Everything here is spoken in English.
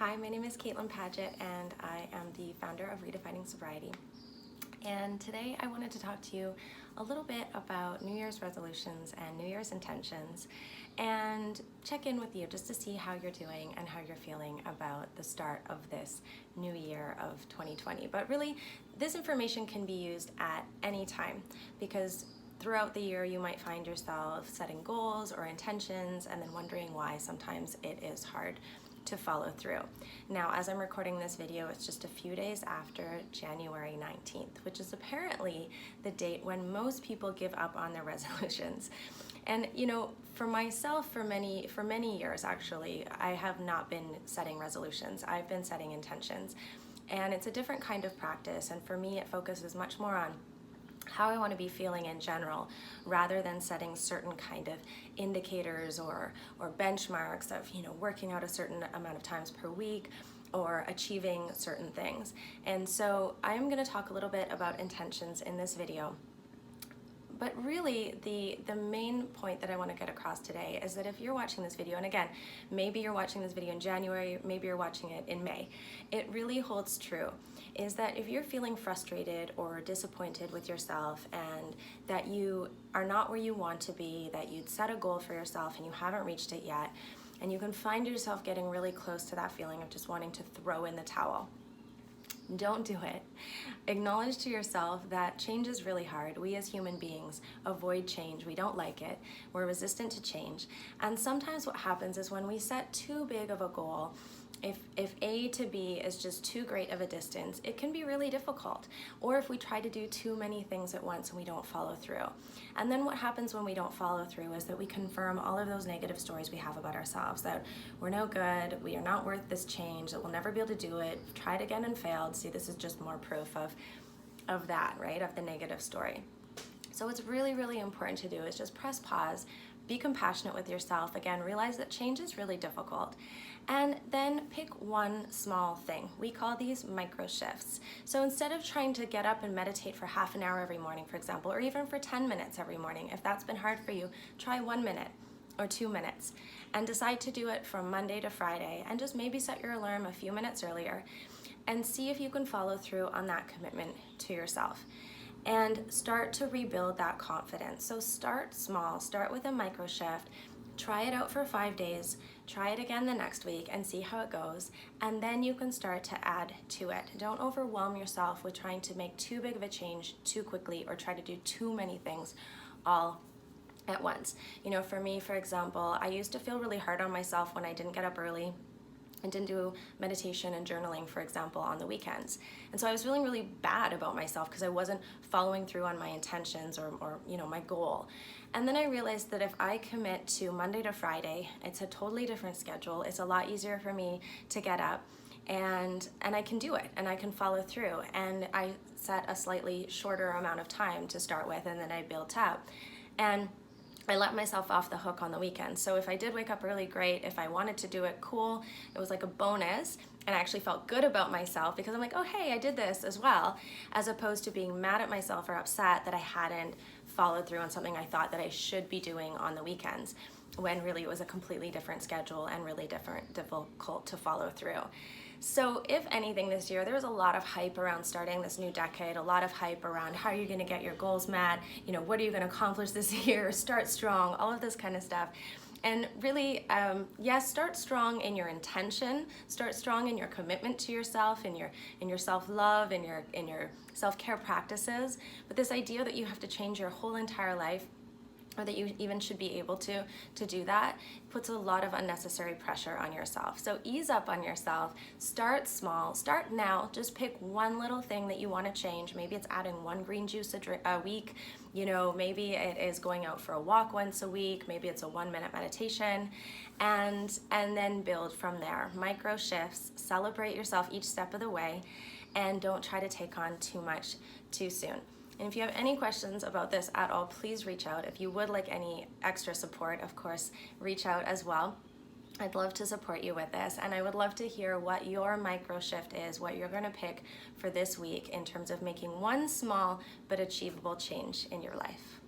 Hi, my name is Padgett and I am the founder of Redefining Sobriety. And today I wanted to talk to you a little bit about New Year's resolutions and New Year's intentions and check in with you just to see how you're doing and how you're feeling about the start of this new year of 2020. But really, this information can be used at any time because throughout the year you might find yourself setting goals or intentions and then wondering why sometimes it is hard to follow through. Now, as I'm recording this video, it's just a few days after January 19th, which is apparently the date when most people give up on their resolutions. And you know, for myself, for many years actually, I have not been setting resolutions. I've been setting intentions. And it's a different kind of practice, and for me it focuses much more on how I want to be feeling in general, rather than setting certain kind of indicators or benchmarks of, you know, working out a certain amount of times per week or achieving certain things. And so I'm going to talk a little bit about intentions in this video. But really, the main point that I want to get across today is that if you're watching this video, and again, maybe you're watching this video in January, maybe you're watching it in May, it really holds true, is that if you're feeling frustrated or disappointed with yourself and that you are not where you want to be, that you'd set a goal for yourself and you haven't reached it yet, and you can find yourself getting really close to that feeling of just wanting to throw in the towel, don't do it. Acknowledge to yourself that change is really hard. We as human beings avoid change. We don't like it. We're resistant to change. And sometimes what happens is when we set too big of a goal, if A to B is just too great of a distance, it can be really difficult. Or if we try to do too many things at once and we don't follow through. And then what happens when we don't follow through is that we confirm all of those negative stories we have about ourselves, that we're no good, we are not worth this change, that we'll never be able to do it, tried again and failed. See, this is just more proof of that, right? Of the negative story. So what's really, really important to do is just press pause, be compassionate with yourself. Again, realize that change is really difficult. And then pick one small thing. We call these micro shifts. So instead of trying to get up and meditate for half an hour every morning, for example, or even for 10 minutes every morning, if that's been hard for you, try 1 minute or 2 minutes and decide to do it from Monday to Friday, and just maybe set your alarm a few minutes earlier and see if you can follow through on that commitment to yourself. And start to rebuild that confidence. So start small, start with a micro shift, try it out for 5 days, try it again the next week and see how it goes, and then you can start to add to it. Don't overwhelm yourself with trying to make too big of a change too quickly or try to do too many things all at once. You know, for me, for example, I used to feel really hard on myself when I didn't get up early and didn't do meditation and journaling, for example, on the weekends. And so I was feeling really bad about myself because I wasn't following through on my intentions or you know, my goal. And then I realized that if I commit to Monday to Friday, it's a totally different schedule. It's a lot easier for me to get up and I can do it and I can follow through. And I set a slightly shorter amount of time to start with, and then I built out. And I let myself off the hook on the weekend. So if I did wake up early, great. If I wanted to do it, cool. It was like a bonus, and I actually felt good about myself because I'm like, oh hey, I did this as well, as opposed to being mad at myself or upset that I hadn't followed through on something I thought that I should be doing on the weekends, when really it was a completely different schedule and really difficult to follow through. So if anything this year, there was a lot of hype around starting this new decade, a lot of hype around how you're gonna get your goals met, you know, what are you gonna accomplish this year, start strong, all of this kind of stuff. And really, yes, start strong in your intention, start strong in your commitment to yourself, in your self-love, in your self-care practices. But this idea that you have to change your whole entire life, or that you even should be able to do that, puts a lot of unnecessary pressure on yourself. So ease up on yourself, start small, start now, just pick one little thing that you want to change. Maybe it's adding one green juice a week, you know, maybe it is going out for a walk once a week, maybe it's a 1-minute meditation, and then build from there. Micro shifts, celebrate yourself each step of the way, and don't try to take on too much too soon. And if you have any questions about this at all, please reach out. If you would like any extra support, of course, reach out as well. I'd love to support you with this, and I would love to hear what your micro shift is, what you're going to pick for this week in terms of making one small but achievable change in your life.